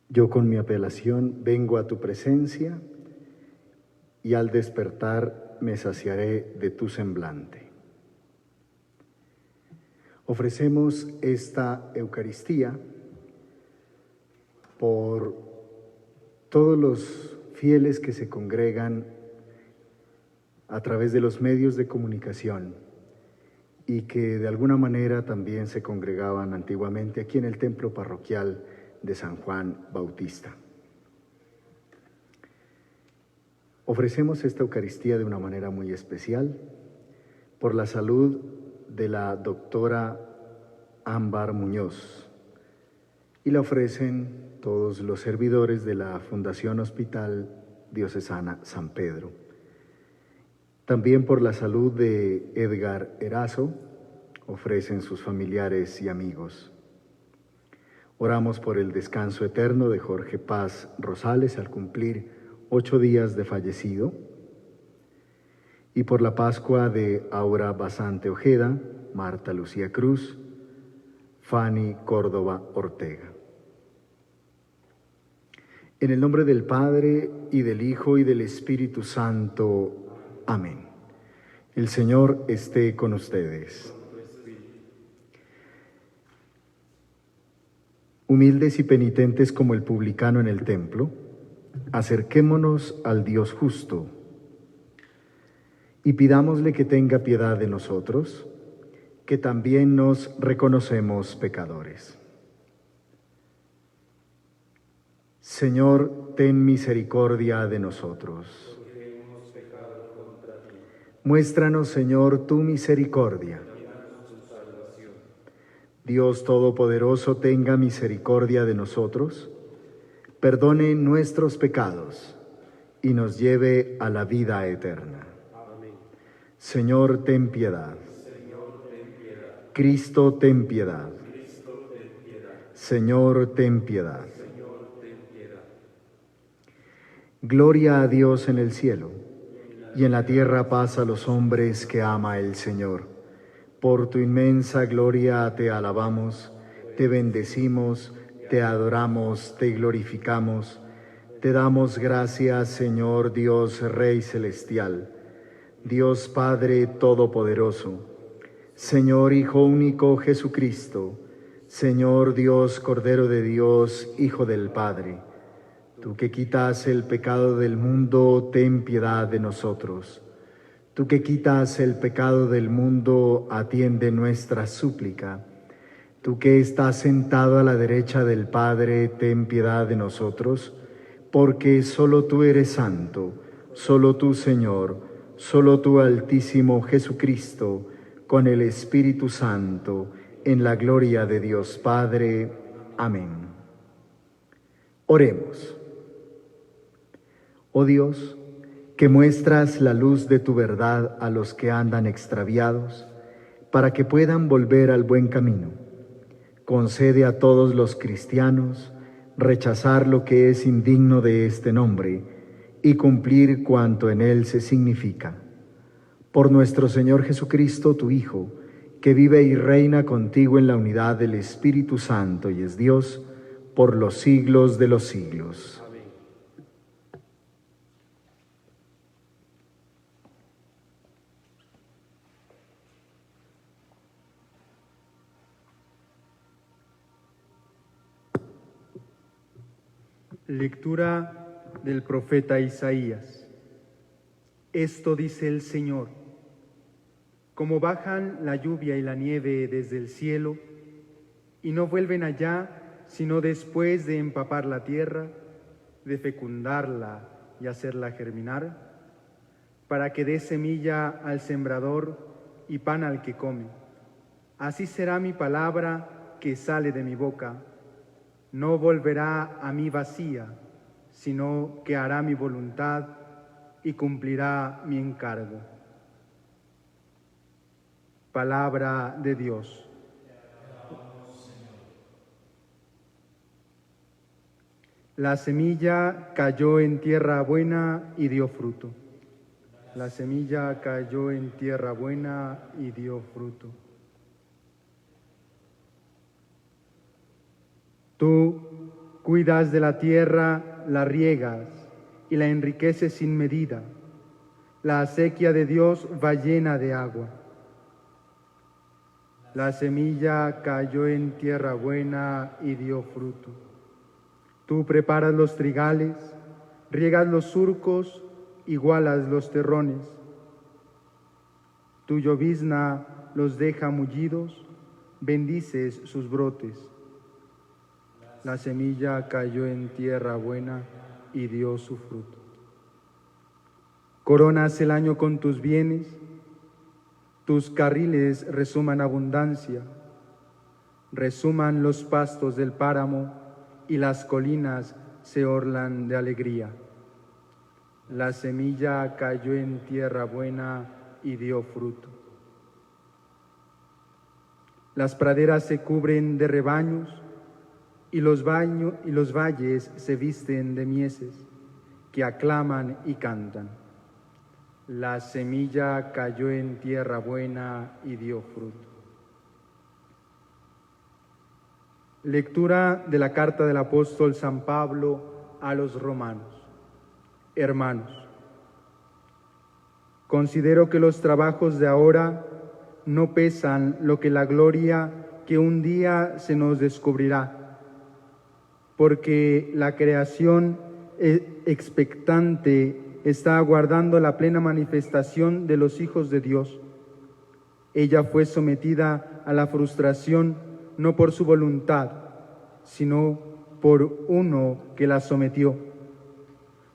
Yo con mi apelación vengo a tu presencia y al despertar me saciaré de tu semblante. Ofrecemos esta Eucaristía por todos los fieles que se congregan a través de los medios de comunicación y que de alguna manera también se congregaban antiguamente aquí en el templo parroquial de San Juan Bautista. Ofrecemos esta Eucaristía de una manera muy especial por la salud de la doctora Ámbar Muñoz y la ofrecen todos los servidores de la Fundación Hospital Diocesana San Pedro. También por la salud de Edgar Erazo ofrecen sus familiares y amigos. Oramos por el descanso eterno de Jorge Paz Rosales al cumplir 8 días de fallecido, y por la Pascua de Aura Basante Ojeda, Marta Lucía Cruz, Fanny Córdoba Ortega. En el nombre del Padre, y del Hijo, y del Espíritu Santo. Amén. El Señor esté con ustedes. Humildes y penitentes como el publicano en el templo, acerquémonos al Dios justo y pidámosle que tenga piedad de nosotros, que también nos reconocemos pecadores. Señor, ten misericordia de nosotros. Muéstranos, Señor, tu misericordia. Dios Todopoderoso, tenga misericordia de nosotros, perdone nuestros pecados y nos lleve a la vida eterna. Amén. Señor, ten piedad. Señor, ten piedad. Cristo, ten piedad. Cristo, ten piedad. Señor, ten piedad. Señor, ten piedad. Gloria a Dios en el cielo, y en la tierra paz a los hombres que ama el Señor. Por tu inmensa gloria te alabamos, te bendecimos, te adoramos, te glorificamos. Te damos gracias, Señor Dios, Rey Celestial, Dios Padre Todopoderoso, Señor Hijo único Jesucristo, Señor Dios, Cordero de Dios, Hijo del Padre. Tú que quitas el pecado del mundo, ten piedad de nosotros. Tú que quitas el pecado del mundo, atiende nuestra súplica. Tú que estás sentado a la derecha del Padre, ten piedad de nosotros, porque solo tú eres santo, solo tú, Señor, solo tú, Altísimo Jesucristo, con el Espíritu Santo, en la gloria de Dios Padre. Amén. Oremos. Oh Dios, que muestras la luz de tu verdad a los que andan extraviados, para que puedan volver al buen camino. Concede a todos los cristianos rechazar lo que es indigno de este nombre y cumplir cuanto en él se significa. Por nuestro Señor Jesucristo, tu Hijo, que vive y reina contigo en la unidad del Espíritu Santo y es Dios, por los siglos de los siglos. Lectura del profeta Isaías. Esto dice el Señor: como bajan la lluvia y la nieve desde el cielo, y no vuelven allá, sino después de empapar la tierra, de fecundarla y hacerla germinar, para que dé semilla al sembrador y pan al que come. Así será mi palabra que sale de mi boca. No volverá a mí vacía, sino que hará mi voluntad y cumplirá mi encargo. Palabra de Dios. La semilla cayó en tierra buena y dio fruto. La semilla cayó en tierra buena y dio fruto. Tú, Cuidas de la tierra, la riegas y la enriqueces sin medida. La acequia de Dios va llena de agua. La semilla cayó en tierra buena y dio fruto. Tú preparas los trigales, riegas los surcos, igualas los terrones. Tu llovizna los deja mullidos, bendices sus brotes. La semilla cayó en tierra buena y dio su fruto. Coronas el año con tus bienes, tus carriles resuman abundancia, resuman los pastos del páramo y las colinas se orlan de alegría. La semilla cayó en tierra buena y dio fruto. Las praderas se cubren de rebaños y los valles se visten de mieses que aclaman y cantan. La semilla cayó en tierra buena y dio fruto. Lectura de la carta del apóstol San Pablo a los romanos. Hermanos, considero que los trabajos de ahora no pesan lo que la gloria que un día se nos descubrirá, porque la creación expectante está aguardando la plena manifestación de los hijos de Dios. Ella fue sometida a la frustración no por su voluntad, sino por uno que la sometió.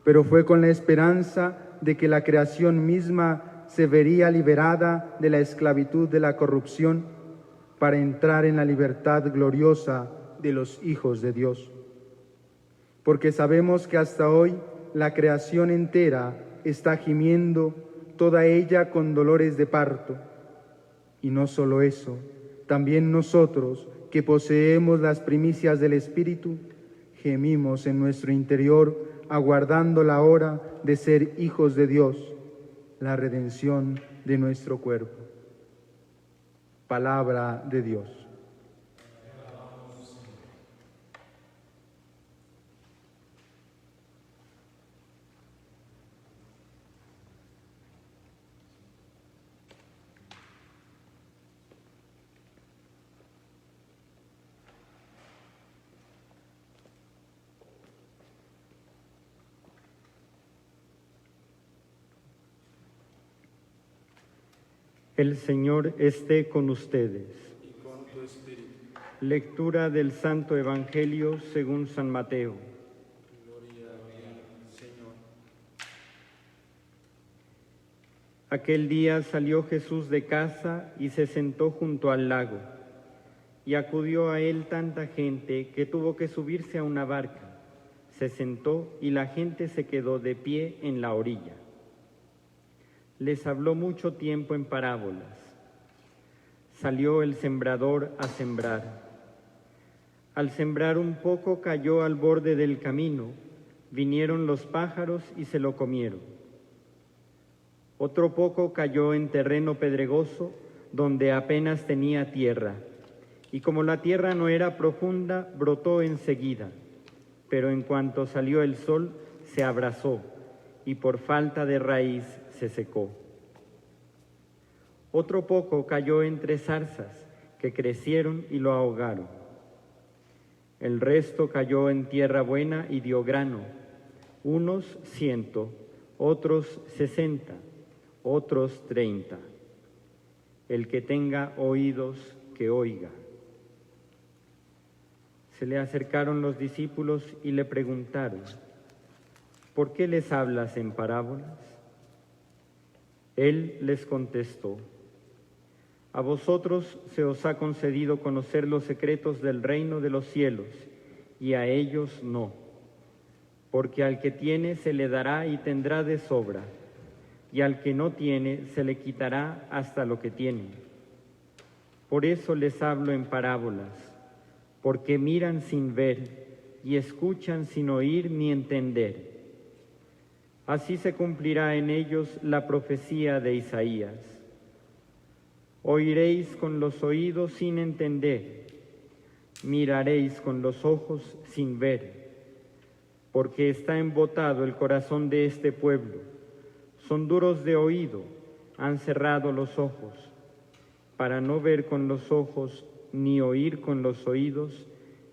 Pero fue con la esperanza de que la creación misma se vería liberada de la esclavitud de la corrupción para entrar en la libertad gloriosa de los hijos de Dios. Porque sabemos que hasta hoy la creación entera está gimiendo, toda ella con dolores de parto. Y no solo eso, también nosotros, que poseemos las primicias del Espíritu, gemimos en nuestro interior, aguardando la hora de ser hijos de Dios, la redención de nuestro cuerpo. Palabra de Dios. El Señor esté con ustedes. Y con tu espíritu. Lectura del Santo Evangelio según San Mateo. Gloria a ti, Señor. Aquel día salió Jesús de casa y se sentó junto al lago. Y acudió a él tanta gente que tuvo que subirse a una barca. Se sentó y la gente se quedó de pie en la orilla. Les habló mucho tiempo en parábolas. Salió el sembrador a sembrar. Al sembrar un poco cayó al borde del camino, vinieron los pájaros y se lo comieron. Otro poco cayó en terreno pedregoso, donde apenas tenía tierra, y como la tierra no era profunda, brotó enseguida, pero en cuanto salió el sol, se abrasó, y por falta de raíz se secó. Otro poco cayó entre zarzas, que crecieron y lo ahogaron. El resto cayó en tierra buena y dio grano, unos 100, otros 60, otros 30. El que tenga oídos, que oiga. Se le acercaron los discípulos y le preguntaron: ¿por qué les hablas en parábolas? Él les contestó: a vosotros se os ha concedido conocer los secretos del reino de los cielos, y a ellos no, porque al que tiene se le dará y tendrá de sobra, y al que no tiene se le quitará hasta lo que tiene. Por eso les hablo en parábolas, porque miran sin ver y escuchan sin oír ni entender. Así se cumplirá en ellos la profecía de Isaías. Oiréis con los oídos sin entender, miraréis con los ojos sin ver. porque está embotado el corazón de este pueblo. Son duros de oído, han cerrado los ojos, para no ver con los ojos, ni oír con los oídos,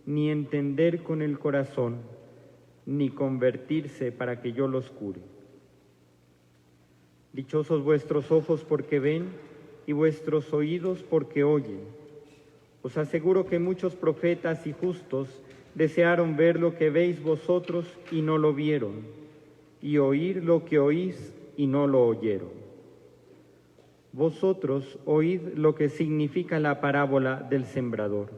ni entender con el corazón, ni convertirse para que yo los cure. Dichosos vuestros ojos porque ven y vuestros oídos porque oyen. Os aseguro que muchos profetas y justos desearon ver lo que veis vosotros y no lo vieron, y oír lo que oís y no lo oyeron. Vosotros oíd lo que significa la parábola del sembrador.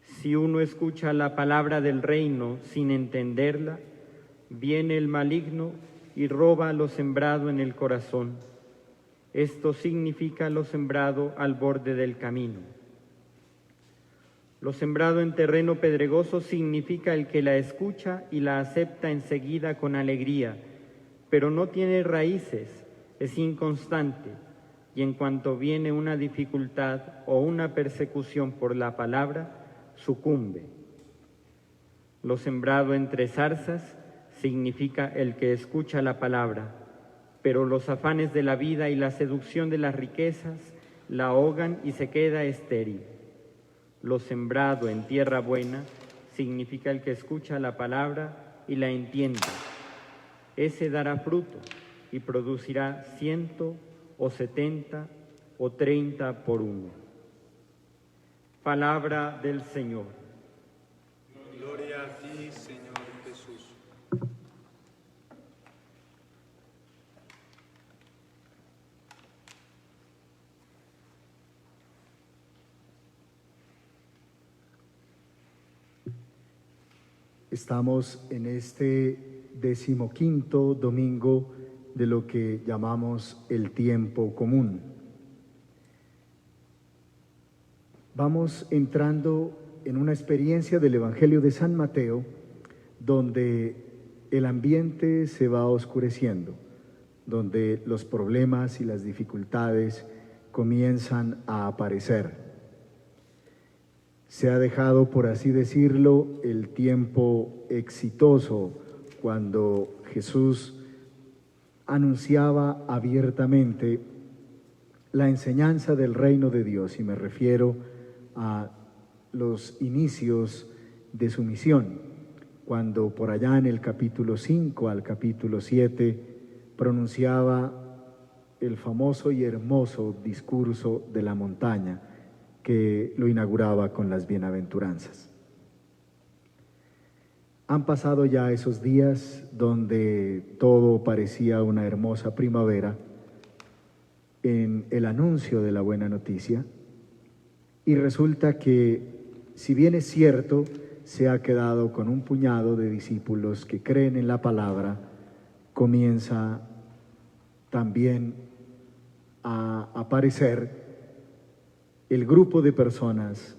Si uno escucha la palabra del reino sin entenderla, viene el maligno y roba lo sembrado en el corazón. Esto significa lo sembrado al borde del camino. Lo sembrado en terreno pedregoso significa el que la escucha y la acepta enseguida con alegría, pero no tiene raíces, es inconstante, y en cuanto viene una dificultad o una persecución por la palabra, sucumbe. Lo sembrado entre zarzas significa el que escucha la palabra, pero los afanes de la vida y la seducción de las riquezas la ahogan y se queda estéril. Lo sembrado en tierra buena significa el que escucha la palabra y la entiende. Ese dará fruto y producirá 100 o 70 o 30 por uno. Palabra del Señor. Gloria a ti, Señor Jesús. Estamos en este 15º domingo de lo que llamamos el tiempo común. Vamos entrando en una experiencia del Evangelio de San Mateo, donde el ambiente se va oscureciendo, donde los problemas y las dificultades comienzan a aparecer. Se ha dejado, por así decirlo, el tiempo exitoso cuando Jesús anunciaba abiertamente la enseñanza del reino de Dios, y me refiero a los inicios de su misión, cuando por allá en el capítulo 5 al capítulo 7 pronunciaba el famoso y hermoso discurso de la montaña, que lo inauguraba con las bienaventuranzas. Han pasado ya esos días donde todo parecía una hermosa primavera en el anuncio de la buena noticia, y resulta que, si bien es cierto, se ha quedado con un puñado de discípulos que creen en la palabra, comienza también a aparecer el grupo de personas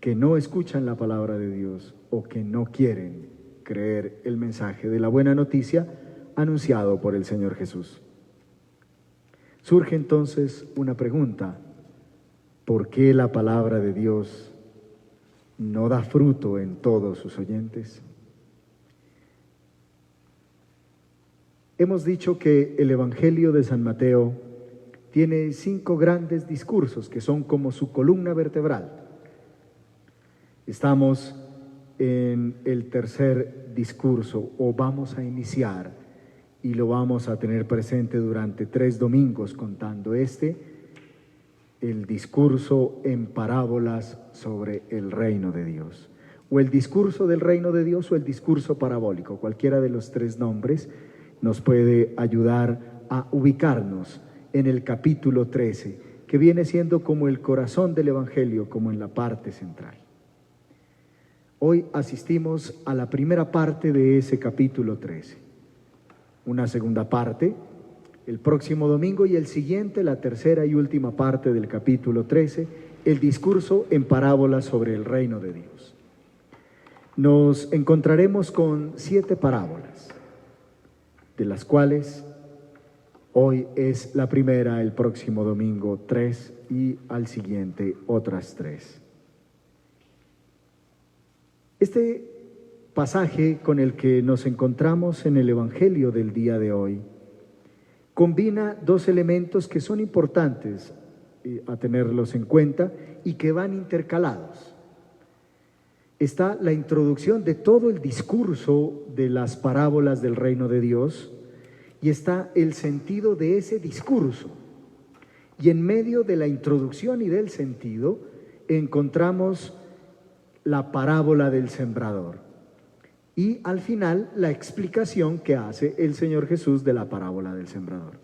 que no escuchan la palabra de Dios o que no quieren creer el mensaje de la buena noticia anunciado por el Señor Jesús. Surge entonces una pregunta: ¿por qué la palabra de Dios no da fruto en todos sus oyentes? Hemos dicho que el Evangelio de San Mateo tiene 5 grandes discursos que son como su columna vertebral. Estamos en el tercer discurso, o vamos a iniciar, y lo vamos a tener presente durante 3 domingos contando el discurso en parábolas sobre el reino de Dios, o el discurso del reino de Dios, o el discurso parabólico. Cualquiera de los 3 nombres nos puede ayudar a ubicarnos en el capítulo 13, que viene siendo como el corazón del Evangelio, como en la parte central. Hoy asistimos a la primera parte de ese capítulo 13, una segunda parte el próximo domingo, y el siguiente, la tercera y última parte del capítulo 13, el discurso en parábolas sobre el reino de Dios. Nos encontraremos con 7 parábolas, de las cuales hoy es la primera, el próximo domingo 3 y al siguiente otras 3. Este pasaje con el que nos encontramos en el Evangelio del día de hoy combina dos elementos que son importantes a tenerlos en cuenta y que van intercalados. Está la introducción de todo el discurso de las parábolas del reino de Dios y está el sentido de ese discurso. Y en medio de la introducción y del sentido encontramos la parábola del sembrador y al final la explicación que hace el Señor Jesús de la parábola del sembrador.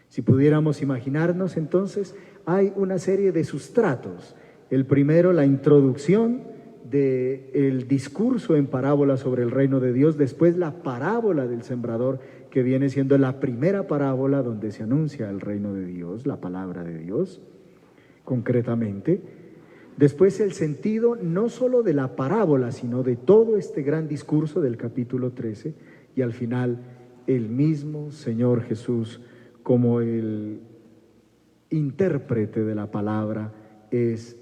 Si pudiéramos imaginarnos entonces, hay una serie de sustratos. El primero, la introducción del discurso en parábola sobre el reino de Dios, después la parábola del sembrador, que viene siendo la primera parábola donde se anuncia el reino de Dios, la palabra de Dios, concretamente. Después el sentido no solo de la parábola, sino de todo este gran discurso del capítulo 13, y al final el mismo Señor Jesús, como el intérprete de la palabra, es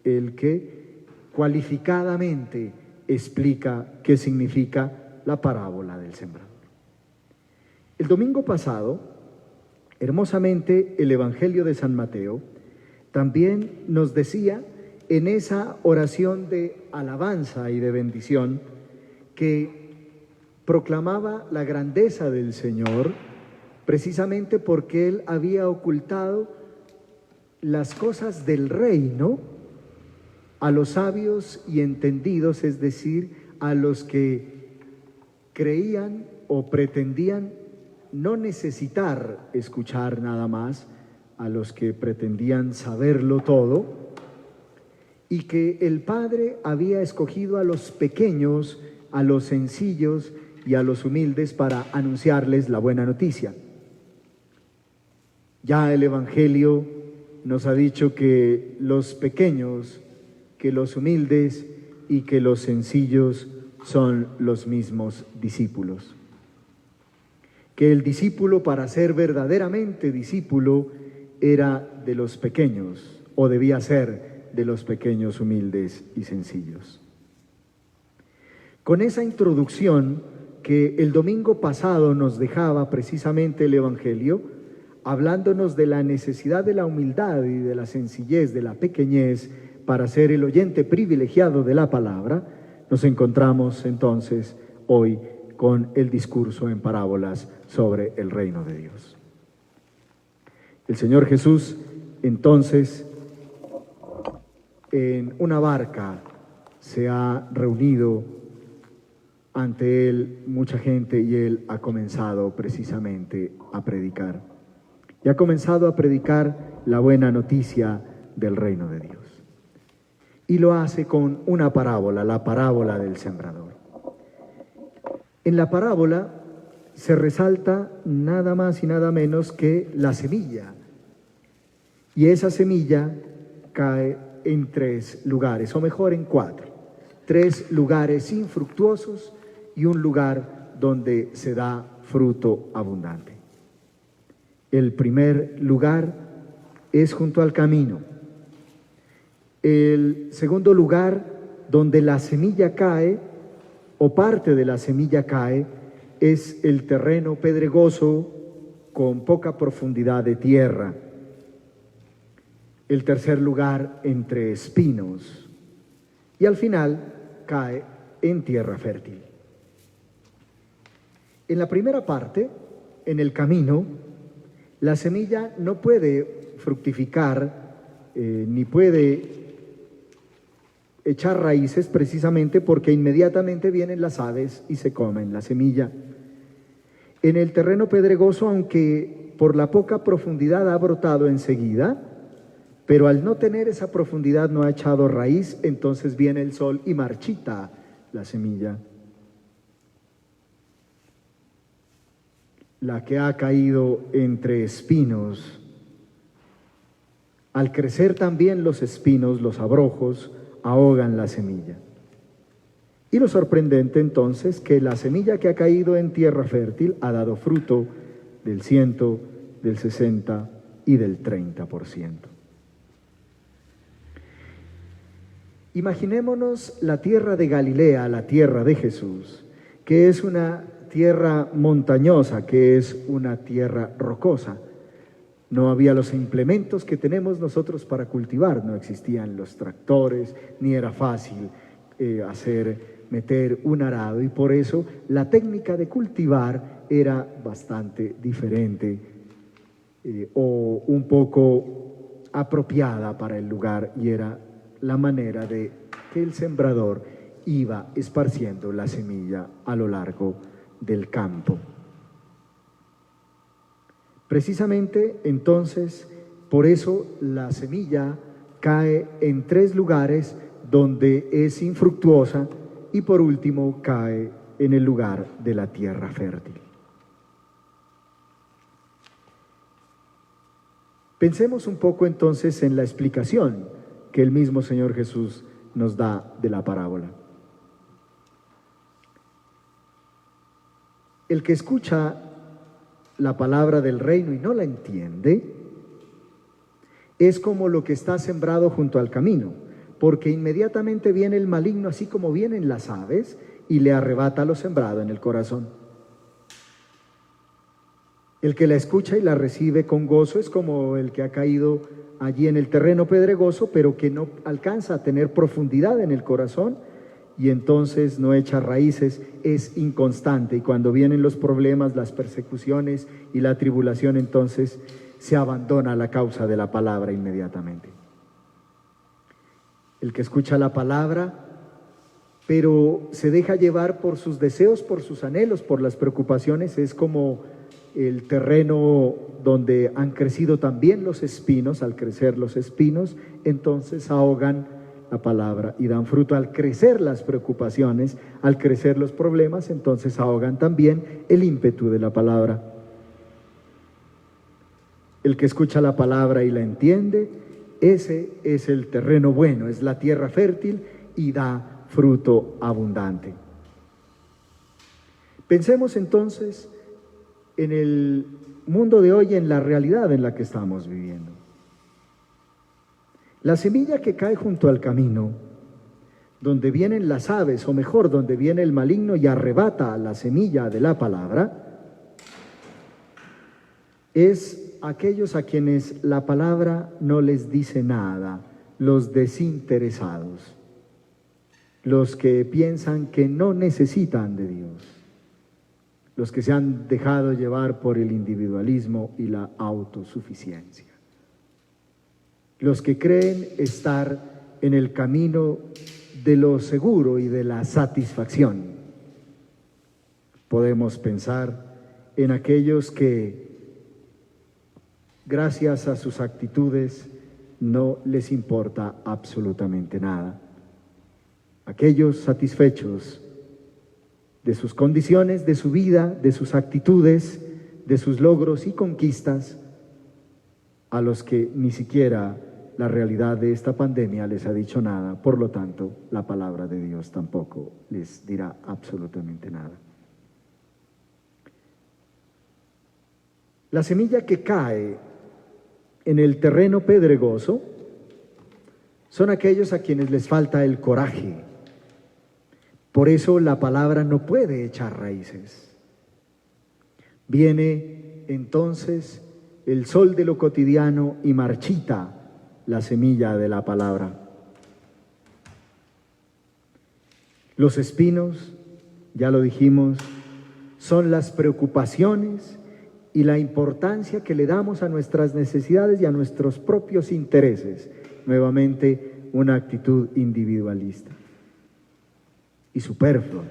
el que cualificadamente explica qué significa la parábola del sembrador. El domingo pasado, hermosamente, el Evangelio de San Mateo también nos decía en esa oración de alabanza y de bendición que proclamaba la grandeza del Señor, precisamente porque Él había ocultado las cosas del reino a los sabios y entendidos, es decir, a los que creían o pretendían no necesitar escuchar nada más, a los que pretendían saberlo todo, y que el Padre había escogido a los pequeños, a los sencillos y a los humildes para anunciarles la buena noticia. Ya el Evangelio nos ha dicho que los pequeños, que los humildes y que los sencillos son los mismos discípulos. Que el discípulo, para ser verdaderamente discípulo, era de los pequeños, o debía ser de los pequeños, humildes y sencillos. Con esa introducción que el domingo pasado nos dejaba precisamente el Evangelio, hablándonos de la necesidad de la humildad y de la sencillez, de la pequeñez, para ser el oyente privilegiado de la palabra, nos encontramos entonces hoy con el discurso en parábolas sobre el reino de Dios. El Señor Jesús, entonces, en una barca se ha reunido ante Él mucha gente y Él ha comenzado precisamente a predicar. Y ha comenzado a predicar la buena noticia del reino de Dios. Y lo hace con una parábola, la parábola del sembrador. En la parábola se resalta nada más y nada menos que la semilla. Y esa semilla cae en 3 lugares, o mejor en 4. 3 lugares infructuosos y un lugar donde se da fruto abundante. El primer lugar es junto al camino. El segundo lugar donde la semilla cae, o parte de la semilla cae, es el terreno pedregoso con poca profundidad de tierra. El tercer lugar entre espinos. Y al final cae en tierra fértil. En la primera parte, en el camino, la semilla no puede fructificar ni puede echar raíces precisamente porque inmediatamente vienen las aves y se comen la semilla. En el terreno pedregoso, aunque por la poca profundidad ha brotado enseguida, pero al no tener esa profundidad no ha echado raíz, entonces viene el sol y marchita la semilla. La que ha caído entre espinos, al crecer también los espinos, los abrojos, ahogan la semilla. Y lo sorprendente entonces que la semilla que ha caído en tierra fértil ha dado fruto del 100, del 60 y del 30%. Imaginémonos la tierra de Galilea, la tierra de Jesús, que es una tierra montañosa, que es una tierra rocosa. No había los implementos que tenemos nosotros para cultivar, no existían los tractores, ni era fácil meter un arado, y por eso la técnica de cultivar era bastante diferente o un poco apropiada para el lugar, y era la manera de que el sembrador iba esparciendo la semilla a lo largo del campo. Precisamente entonces, por eso la semilla cae en 3 lugares donde es infructuosa, y por último cae en el lugar de la tierra fértil. Pensemos un poco entonces en la explicación que el mismo Señor Jesús nos da de la parábola. El que escucha la palabra del reino y no la entiende, es como lo que está sembrado junto al camino, porque inmediatamente viene el maligno, así como vienen las aves, y le arrebata lo sembrado en el corazón. El que la escucha y la recibe con gozo es como el que ha caído allí en el terreno pedregoso, pero que no alcanza a tener profundidad en el corazón, y entonces no echa raíces, es inconstante, y cuando vienen los problemas, las persecuciones y la tribulación, entonces se abandona la causa de la palabra inmediatamente. El que escucha la palabra, pero se deja llevar por sus deseos, por sus anhelos, por las preocupaciones, es como el terreno donde han crecido también los espinos. Al crecer los espinos, entonces ahogan la palabra y dan fruto. Al crecer las preocupaciones, al crecer los problemas, entonces ahogan también el ímpetu de la palabra. El que escucha la palabra y la entiende, ese es el terreno bueno, es la tierra fértil y da fruto abundante. Pensemos entonces en el mundo de hoy, en la realidad en la que estamos viviendo. La semilla que cae junto al camino, donde vienen las aves, o mejor, donde viene el maligno y arrebata la semilla de la palabra, es aquellos a quienes la palabra no les dice nada, los desinteresados, los que piensan que no necesitan de Dios, los que se han dejado llevar por el individualismo y la autosuficiencia, los que creen estar en el camino de lo seguro y de la satisfacción. Podemos pensar en aquellos que, gracias a sus actitudes, no les importa absolutamente nada. Aquellos satisfechos de sus condiciones, de su vida, de sus actitudes, de sus logros y conquistas, a los que ni siquiera la realidad de esta pandemia les ha dicho nada, por lo tanto, la palabra de Dios tampoco les dirá absolutamente nada. La semilla que cae en el terreno pedregoso son aquellos a quienes les falta el coraje. Por eso la palabra no puede echar raíces. Viene entonces el sol de lo cotidiano y marchita la semilla de la palabra. Los espinos, ya lo dijimos, son las preocupaciones y la importancia que le damos a nuestras necesidades y a nuestros propios intereses. Nuevamente, una actitud individualista y superflua.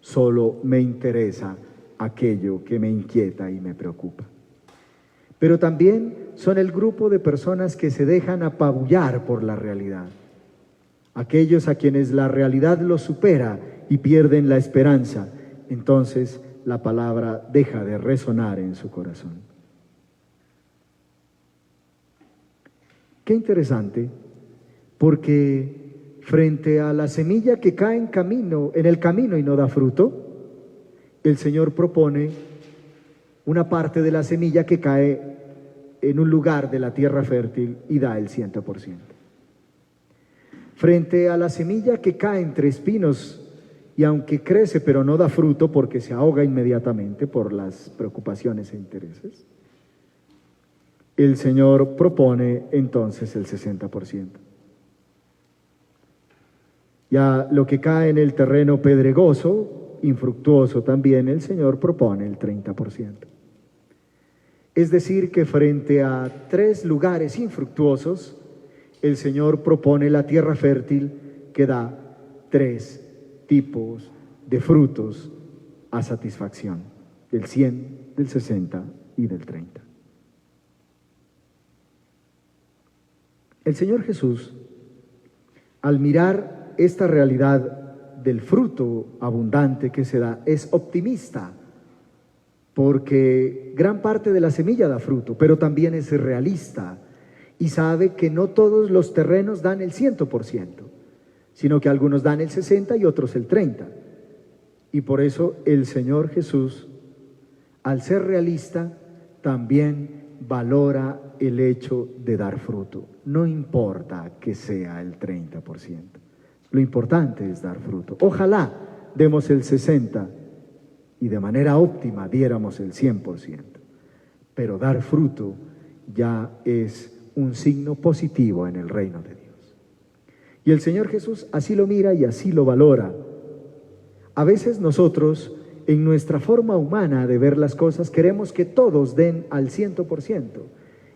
Solo me interesa aquello que me inquieta y me preocupa. Pero también son el grupo de personas que se dejan apabullar por la realidad. Aquellos a quienes la realidad los supera y pierden la esperanza, entonces la palabra deja de resonar en su corazón. Qué interesante, porque frente a la semilla que cae en el camino y no da fruto, el Señor propone una parte de la semilla que cae en un lugar de la tierra fértil y da el 100%. Frente a la semilla que cae entre espinos y aunque crece pero no da fruto porque se ahoga inmediatamente por las preocupaciones e intereses, el Señor propone entonces el 60%. Ya lo que cae en el terreno pedregoso, infructuoso también, el Señor propone el 30%. Es decir, que frente a 3 lugares infructuosos, el Señor propone la tierra fértil que da 3 tipos de frutos a satisfacción, del 100, del 60 y del 30. El Señor Jesús, al mirar esta realidad del fruto abundante que se da, es optimista, porque gran parte de la semilla da fruto, pero también es realista y sabe que no todos los terrenos dan el 100%, sino que algunos dan el 60% y otros el 30%. Y por eso el Señor Jesús, al ser realista, también valora el hecho de dar fruto. No importa que sea el 30%. Lo importante es dar fruto. Ojalá demos el 60% y de manera óptima diéramos el 100%. Pero dar fruto ya es un signo positivo en el reino de Dios. Y el Señor Jesús así lo mira y así lo valora. A veces nosotros, en nuestra forma humana de ver las cosas, queremos que todos den al 100%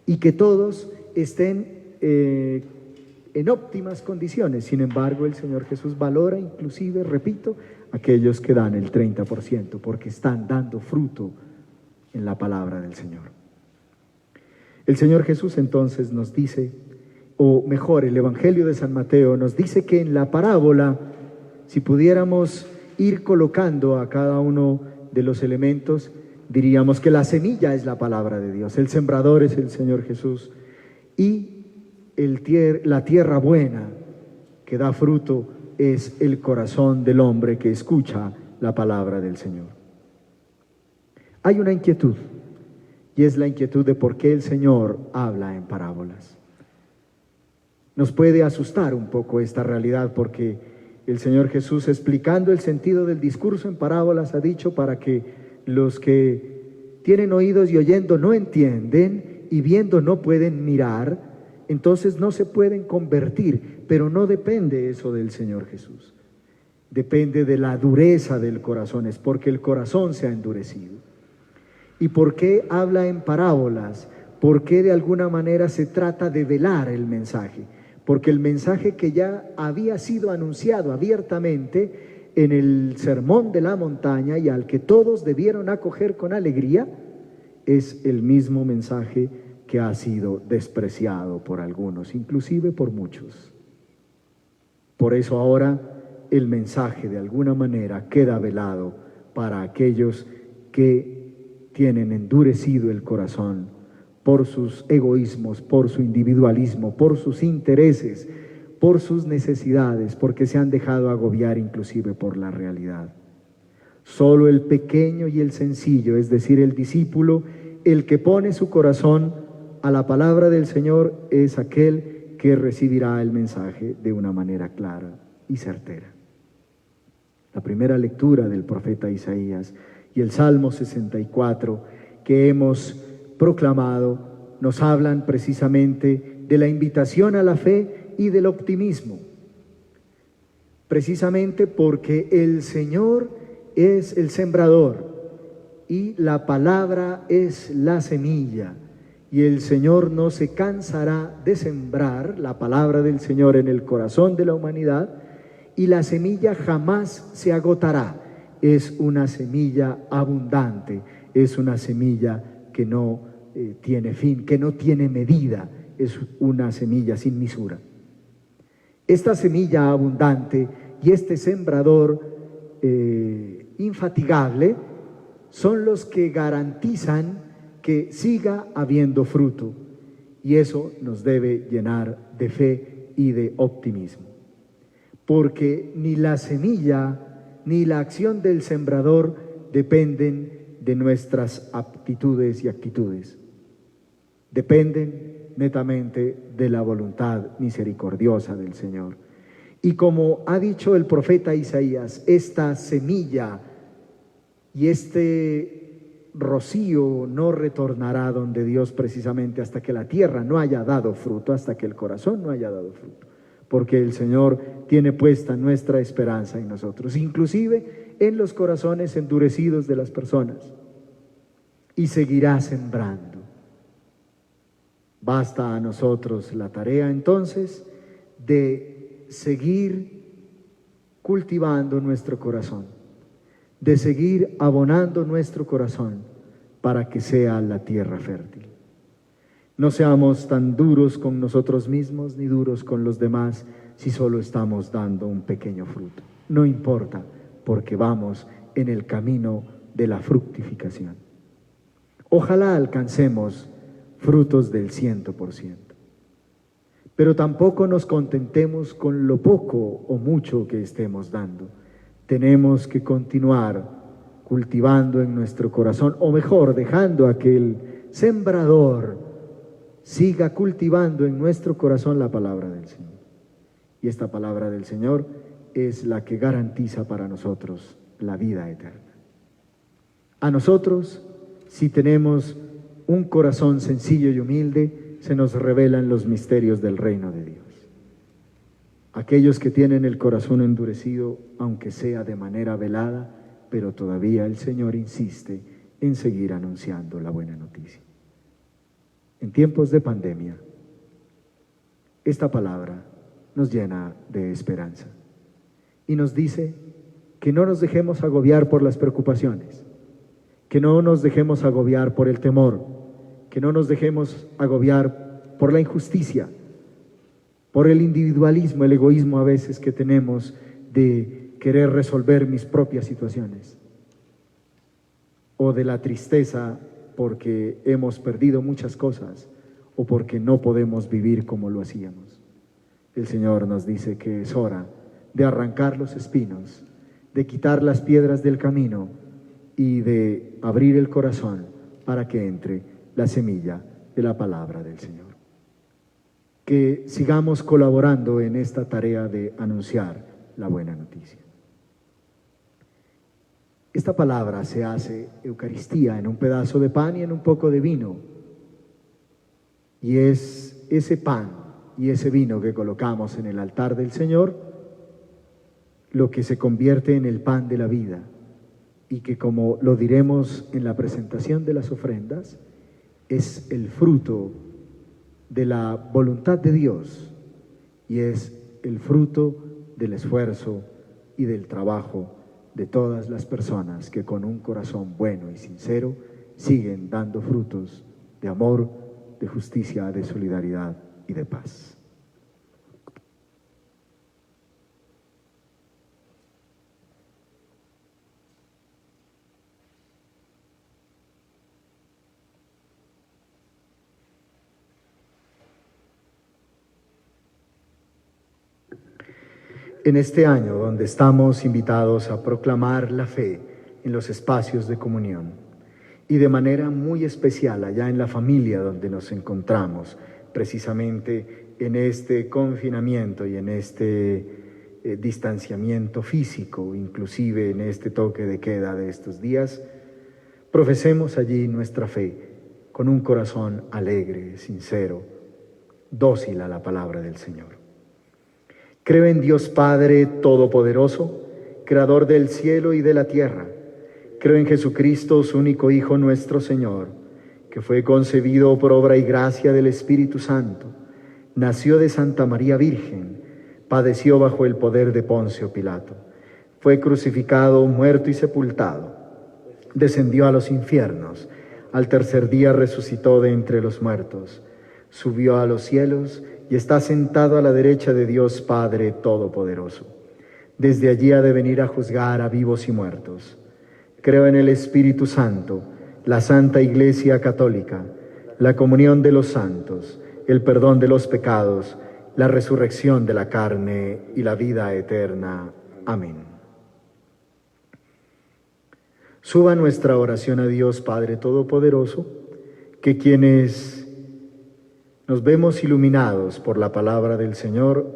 y que todos estén en óptimas condiciones. Sin embargo, el Señor Jesús valora inclusive, repito, aquellos que dan el 30%, porque están dando fruto en la palabra del Señor. El Señor Jesús entonces nos dice, o mejor, el Evangelio de San Mateo nos dice que en la parábola, si pudiéramos ir colocando a cada uno de los elementos, diríamos que la semilla es la palabra de Dios, el sembrador es el Señor Jesús y la tierra buena que da fruto es el corazón del hombre que escucha la palabra del Señor. Hay una inquietud, y es la inquietud de por qué el Señor habla en parábolas. Nos puede asustar un poco esta realidad porque el Señor Jesús, explicando el sentido del discurso en parábolas, ha dicho para que los que tienen oídos y oyendo no entienden y viendo no pueden mirar, entonces no se pueden convertir. Pero no depende eso del Señor Jesús. Depende de la dureza del corazón, es porque el corazón se ha endurecido. ¿Y por qué habla en parábolas? Porque de alguna manera se trata de velar el mensaje. Porque el mensaje que ya había sido anunciado abiertamente en el Sermón de la Montaña y al que todos debieron acoger con alegría, es el mismo mensaje que ha sido despreciado por algunos, inclusive por muchos. Por eso ahora el mensaje de alguna manera queda velado para aquellos que tienen endurecido el corazón por sus egoísmos, por su individualismo, por sus intereses, por sus necesidades, porque se han dejado agobiar inclusive por la realidad. Solo el pequeño y el sencillo, es decir, el discípulo, el que pone su corazón a la palabra del Señor, es aquel que recibirá el mensaje de una manera clara y certera. La primera lectura del profeta Isaías y el Salmo 64 que hemos proclamado nos hablan precisamente de la invitación a la fe y del optimismo, precisamente porque el Señor es el sembrador y la palabra es la semilla, y el Señor no se cansará de sembrar la palabra del Señor en el corazón de la humanidad, y la semilla jamás se agotará. Es una semilla abundante, es una semilla que no tiene fin, que no tiene medida, es una semilla sin misura. Esta semilla abundante y este sembrador infatigable son los que garantizan que siga habiendo fruto, y eso nos debe llenar de fe y de optimismo, porque ni la semilla ni la acción del sembrador dependen de nuestras aptitudes y actitudes, dependen netamente de la voluntad misericordiosa del Señor. Y como ha dicho el profeta Isaías, esta semilla y este rocío no retornará donde Dios precisamente hasta que la tierra no haya dado fruto, hasta que el corazón no haya dado fruto, porque el Señor tiene puesta nuestra esperanza en nosotros, inclusive en los corazones endurecidos de las personas, y seguirá sembrando. Basta a nosotros la tarea entonces de seguir cultivando nuestro corazón, de seguir abonando nuestro corazón para que sea la tierra fértil. No seamos tan duros con nosotros mismos ni duros con los demás si solo estamos dando un pequeño fruto. No importa, porque vamos en el camino de la fructificación. Ojalá alcancemos frutos del 100%. Pero tampoco nos contentemos con lo poco o mucho que estemos dando. Tenemos que continuar cultivando en nuestro corazón, o mejor, dejando a que el sembrador siga cultivando en nuestro corazón la palabra del Señor. Y esta palabra del Señor es la que garantiza para nosotros la vida eterna. A nosotros, si tenemos un corazón sencillo y humilde, se nos revelan los misterios del reino de Dios. Aquellos que tienen el corazón endurecido, aunque sea de manera velada, pero todavía el Señor insiste en seguir anunciando la buena noticia. En tiempos de pandemia, esta palabra nos llena de esperanza y nos dice que no nos dejemos agobiar por las preocupaciones, que no nos dejemos agobiar por el temor, que no nos dejemos agobiar por la injusticia, por el individualismo, el egoísmo a veces que tenemos de querer resolver mis propias situaciones, o de la tristeza porque hemos perdido muchas cosas o porque no podemos vivir como lo hacíamos. El Señor nos dice que es hora de arrancar los espinos, de quitar las piedras del camino y de abrir el corazón para que entre la semilla de la palabra del Señor. Que sigamos colaborando en esta tarea de anunciar la buena noticia. Esta palabra se hace Eucaristía en un pedazo de pan y en un poco de vino. Y es ese pan y ese vino que colocamos en el altar del Señor lo que se convierte en el pan de la vida, y que, como lo diremos en la presentación de las ofrendas, es el fruto de la voluntad de Dios y es el fruto del esfuerzo y del trabajo de todas las personas que con un corazón bueno y sincero siguen dando frutos de amor, de justicia, de solidaridad y de paz. En este año donde estamos invitados a proclamar la fe en los espacios de comunión y de manera muy especial allá en la familia donde nos encontramos, precisamente en este confinamiento y en este distanciamiento físico, inclusive en este toque de queda de estos días, profesemos allí nuestra fe con un corazón alegre, sincero, dócil a la palabra del Señor. Creo en Dios Padre Todopoderoso, Creador del cielo y de la tierra. Creo en Jesucristo, su único Hijo, nuestro Señor, que fue concebido por obra y gracia del Espíritu Santo, nació de Santa María Virgen, padeció bajo el poder de Poncio Pilato, fue crucificado, muerto y sepultado, descendió a los infiernos, al tercer día resucitó de entre los muertos, subió a los cielos y está sentado a la derecha de Dios Padre Todopoderoso. Desde allí ha de venir a juzgar a vivos y muertos. Creo en el Espíritu Santo, la Santa Iglesia Católica, la comunión de los santos, el perdón de los pecados, la resurrección de la carne y la vida eterna. Amén. Suba nuestra oración a Dios Padre Todopoderoso, que quienes nos vemos iluminados por la palabra del Señor,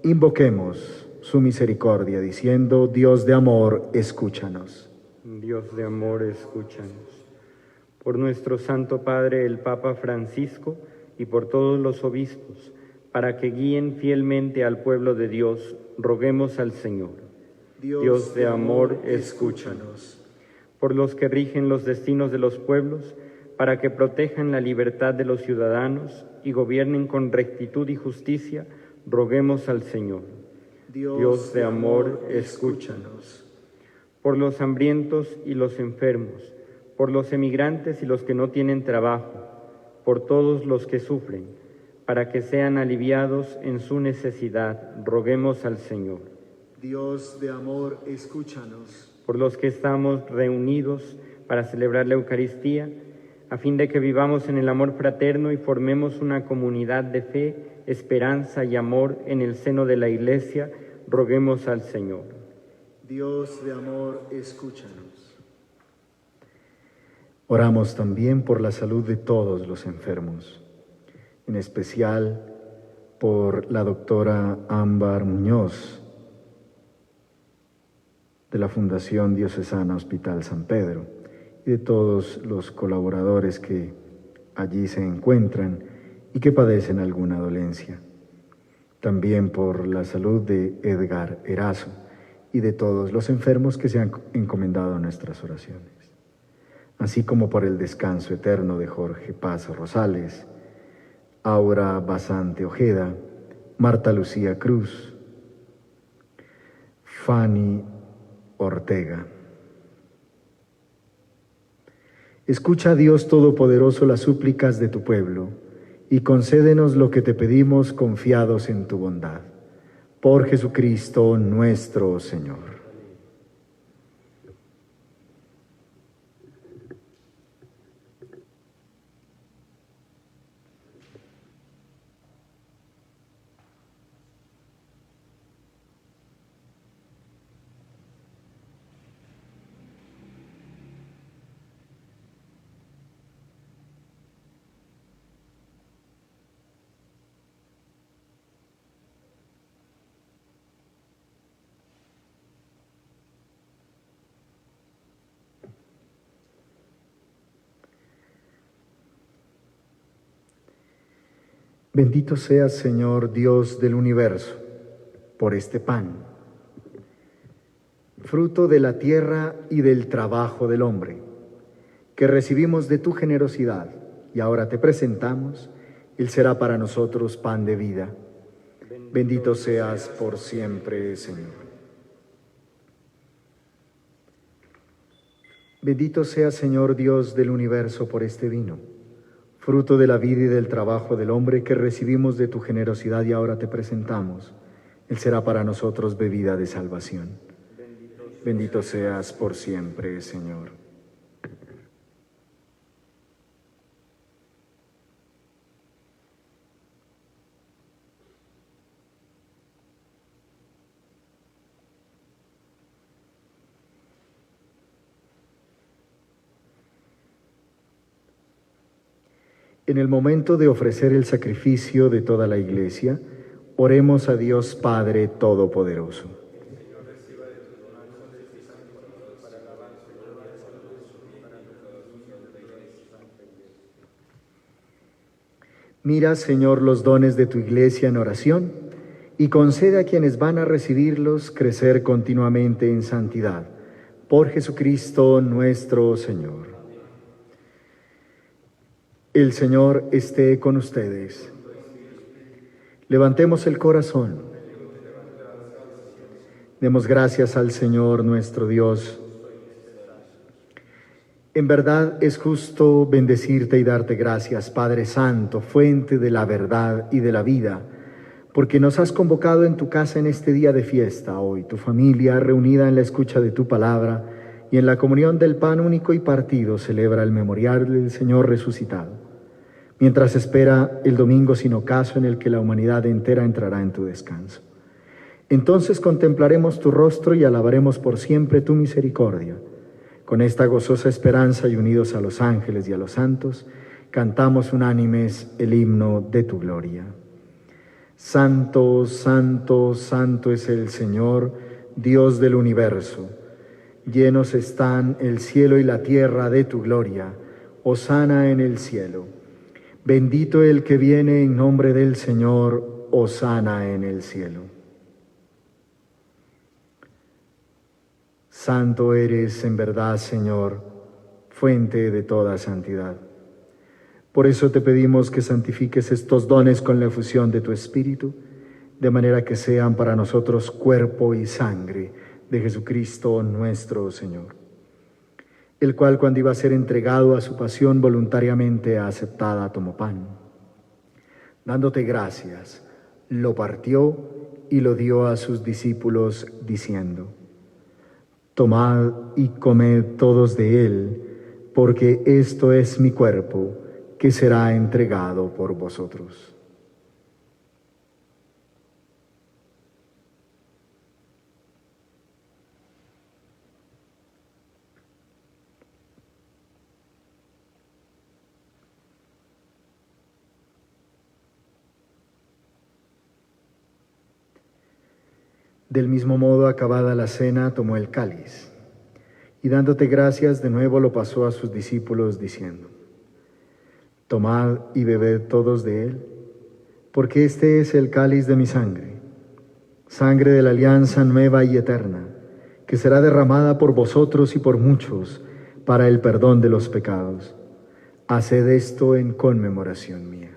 invoquemos su misericordia, diciendo: Dios de amor, escúchanos. Dios de amor, escúchanos. Por nuestro Santo Padre, el Papa Francisco, y por todos los obispos, para que guíen fielmente al pueblo de Dios, roguemos al Señor. Dios de amor, escúchanos. Por los que rigen los destinos de los pueblos, para que protejan la libertad de los ciudadanos y gobiernen con rectitud y justicia, roguemos al Señor. Dios de amor, escúchanos. Por los hambrientos y los enfermos, por los emigrantes y los que no tienen trabajo, por todos los que sufren, para que sean aliviados en su necesidad, roguemos al Señor. Dios de amor, escúchanos. Por los que estamos reunidos para celebrar la Eucaristía, a fin de que vivamos en el amor fraterno y formemos una comunidad de fe, esperanza y amor en el seno de la Iglesia, roguemos al Señor. Dios de amor, escúchanos. Oramos también por la salud de todos los enfermos, en especial por la doctora Ámbar Muñoz, de la Fundación Diocesana Hospital San Pedro, y de todos los colaboradores que allí se encuentran y que padecen alguna dolencia. También por la salud de Edgar Erazo y de todos los enfermos que se han encomendado a nuestras oraciones, así como por el descanso eterno de Jorge Paz Rosales, Aura Basante Ojeda, Marta Lucía Cruz, Fanny Ortega. Escucha, Dios Todopoderoso, las súplicas de tu pueblo y concédenos lo que te pedimos confiados en tu bondad. Por Jesucristo nuestro Señor. Bendito seas, Señor Dios del universo, por este pan, fruto de la tierra y del trabajo del hombre, que recibimos de tu generosidad y ahora te presentamos. Él será para nosotros pan de vida. Bendito seas por siempre, Señor. Bendito seas, Señor Dios del universo, por este vino, fruto de la vida y del trabajo del hombre, que recibimos de tu generosidad y ahora te presentamos. Él será para nosotros bebida de salvación. Bendito seas por siempre, Señor. En el momento de ofrecer el sacrificio de toda la Iglesia, oremos a Dios Padre Todopoderoso. Mira, Señor, los dones de tu Iglesia en oración y concede a quienes van a recibirlos crecer continuamente en santidad. Por Jesucristo nuestro Señor. El Señor esté con ustedes. Levantemos el corazón. Demos gracias al Señor nuestro Dios. En verdad es justo bendecirte y darte gracias, Padre Santo, fuente de la verdad y de la vida, porque nos has convocado en tu casa en este día de fiesta, hoy tu familia reunida en la escucha de tu palabra y en la comunión del pan único y partido celebra el memorial del Señor resucitado, mientras espera el domingo sin ocaso en el que la humanidad entera entrará en tu descanso. Entonces contemplaremos tu rostro y alabaremos por siempre tu misericordia. Con esta gozosa esperanza y unidos a los ángeles y a los santos, cantamos unánimes el himno de tu gloria. Santo, santo, santo es el Señor, Dios del universo. Llenos están el cielo y la tierra de tu gloria. Hosana en el cielo. Bendito el que viene en nombre del Señor. Hosana en el cielo. Santo eres en verdad, Señor, fuente de toda santidad. Por eso te pedimos que santifiques estos dones con la efusión de tu Espíritu, de manera que sean para nosotros cuerpo y sangre de Jesucristo nuestro Señor, el cual, cuando iba a ser entregado a su pasión voluntariamente aceptada, tomó pan. Dándote gracias, lo partió y lo dio a sus discípulos, diciendo: Tomad y comed todos de él, porque esto es mi cuerpo, que será entregado por vosotros. Del mismo modo, acabada la cena, tomó el cáliz, y dándote gracias de nuevo lo pasó a sus discípulos, diciendo: Tomad y bebed todos de él, porque este es el cáliz de mi sangre, sangre de la alianza nueva y eterna, que será derramada por vosotros y por muchos para el perdón de los pecados. Haced esto en conmemoración mía.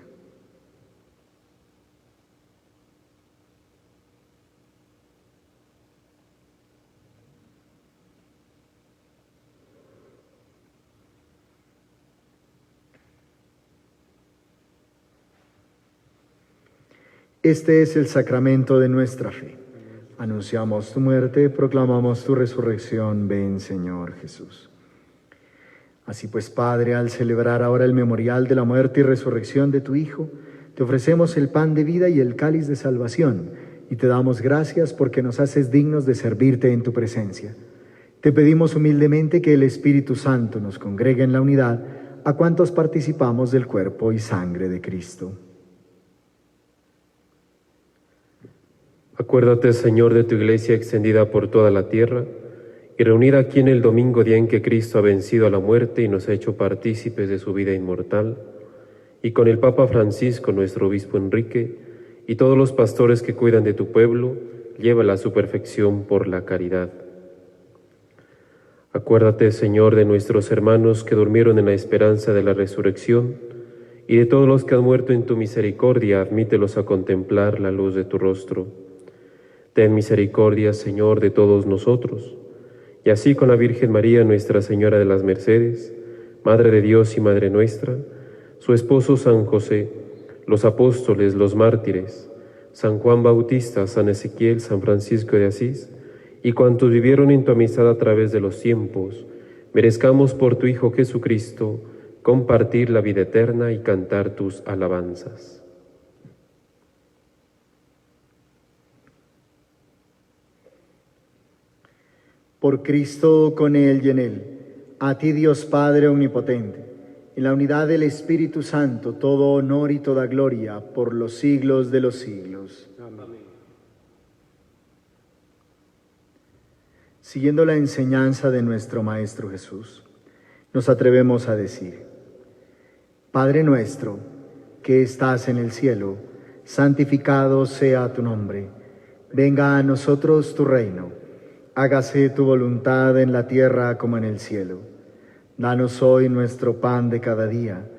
Este es el sacramento de nuestra fe. Anunciamos tu muerte, proclamamos tu resurrección. Ven, Señor Jesús. Así pues, Padre, al celebrar ahora el memorial de la muerte y resurrección de tu Hijo, te ofrecemos el pan de vida y el cáliz de salvación, y te damos gracias porque nos haces dignos de servirte en tu presencia. Te pedimos humildemente que el Espíritu Santo nos congregue en la unidad a cuantos participamos del cuerpo y sangre de Cristo. Acuérdate, Señor, de tu Iglesia extendida por toda la tierra y reunida aquí en el domingo, día en que Cristo ha vencido a la muerte y nos ha hecho partícipes de su vida inmortal, y con el Papa Francisco, nuestro obispo Enrique, y todos los pastores que cuidan de tu pueblo, llévala a su perfección por la caridad. Acuérdate, Señor, de nuestros hermanos que durmieron en la esperanza de la resurrección, y de todos los que han muerto en tu misericordia, admítelos a contemplar la luz de tu rostro. Ten misericordia, Señor, de todos nosotros, y así con la Virgen María, Nuestra Señora de las Mercedes, Madre de Dios y Madre nuestra, su esposo San José, los apóstoles, los mártires, San Juan Bautista, San Ezequiel, San Francisco de Asís, y cuantos vivieron en tu amistad a través de los tiempos, merezcamos por tu Hijo Jesucristo compartir la vida eterna y cantar tus alabanzas. Por Cristo, con Él y en Él, a ti Dios Padre Omnipotente, en la unidad del Espíritu Santo, todo honor y toda gloria por los siglos de los siglos. Amén. Siguiendo la enseñanza de nuestro Maestro Jesús, nos atrevemos a decir: Padre nuestro, que estás en el cielo, santificado sea tu nombre. Venga a nosotros tu reino. Hágase tu voluntad en la tierra como en el cielo. Danos hoy nuestro pan de cada día.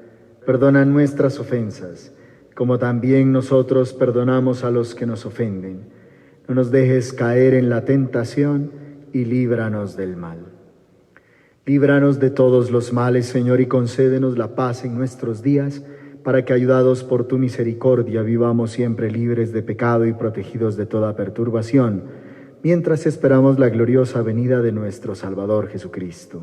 Perdona nuestras ofensas, como también nosotros perdonamos a los que nos ofenden. No nos dejes caer en la tentación y líbranos del mal. Líbranos de todos los males, Señor, y concédenos la paz en nuestros días, para que, ayudados por tu misericordia, vivamos siempre libres de pecado y protegidos de toda perturbación, mientras esperamos la gloriosa venida de nuestro Salvador Jesucristo.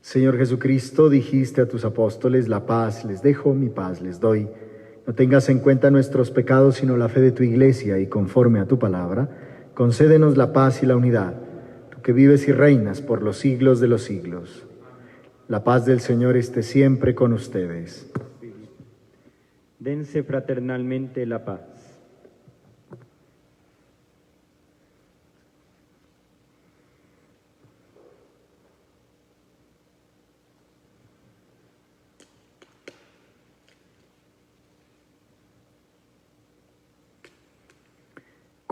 Señor Jesucristo, dijiste a tus apóstoles: la paz les dejo, mi paz les doy. No tengas en cuenta nuestros pecados, sino la fe de tu Iglesia, y conforme a tu palabra, concédenos la paz y la unidad, tú que vives y reinas por los siglos de los siglos. La paz del Señor esté siempre con ustedes. Dense fraternalmente la paz.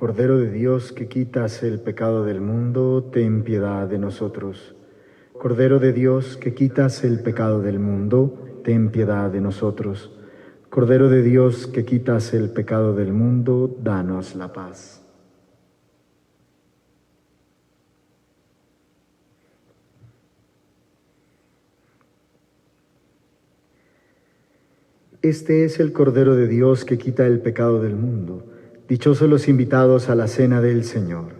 Cordero de Dios, que quitas el pecado del mundo, ten piedad de nosotros. Cordero de Dios, que quitas el pecado del mundo, ten piedad de nosotros. Cordero de Dios, que quitas el pecado del mundo, danos la paz. Este es el Cordero de Dios que quita el pecado del mundo. Dichosos los invitados a la cena del Señor.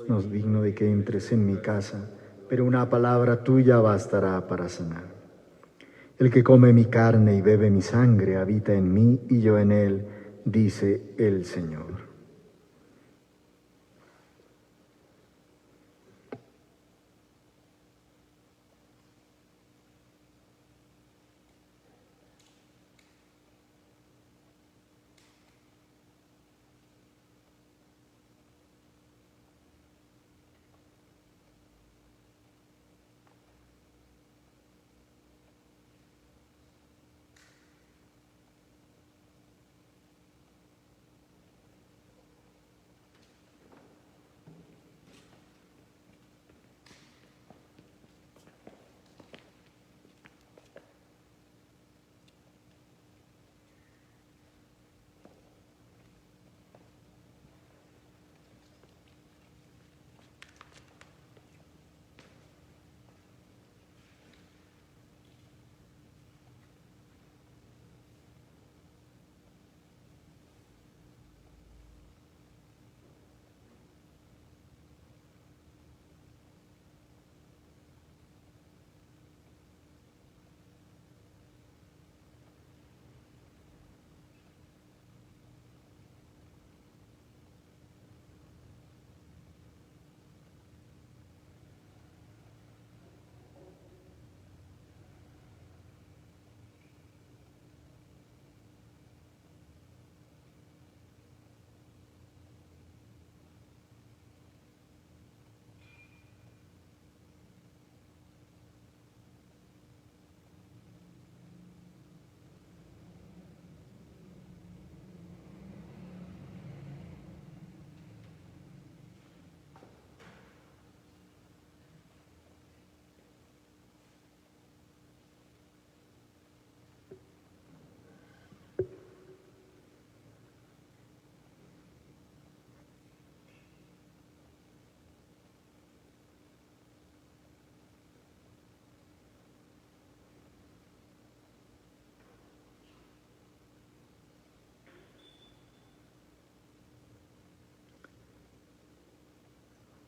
No es digno de que entres en mi casa, pero una palabra tuya bastará para sanar. El que come mi carne y bebe mi sangre habita en mí y yo en él, dice el Señor.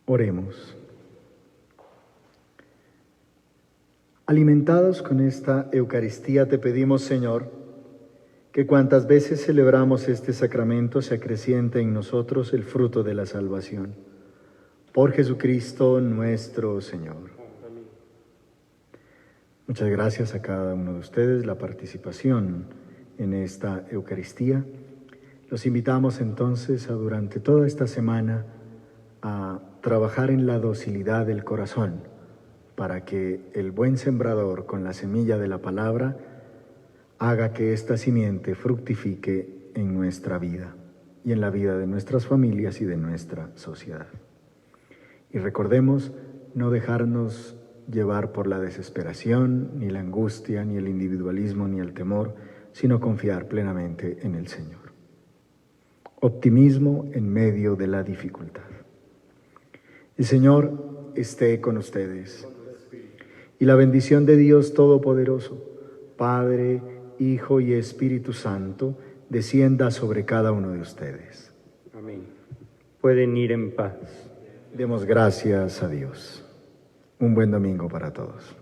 Oremos. Alimentados con esta Eucaristía te pedimos, Señor, que cuantas veces celebramos este sacramento se acreciente en nosotros el fruto de la salvación. Por Jesucristo nuestro Señor. Muchas gracias a cada uno de ustedes la participación en esta Eucaristía. Los invitamos entonces a durante toda esta semana a trabajar en la docilidad del corazón para que el buen sembrador con la semilla de la palabra haga que esta simiente fructifique en nuestra vida y en la vida de nuestras familias y de nuestra sociedad. Y recordemos no dejarnos llevar por la desesperación, ni la angustia, ni el individualismo, ni el temor, sino confiar plenamente en el Señor. Optimismo en medio de la dificultad. El Señor esté con ustedes. Y la bendición de Dios Todopoderoso, Padre, Hijo y Espíritu Santo, descienda sobre cada uno de ustedes. Amén. Pueden ir en paz. Demos gracias a Dios. Un buen domingo para todos.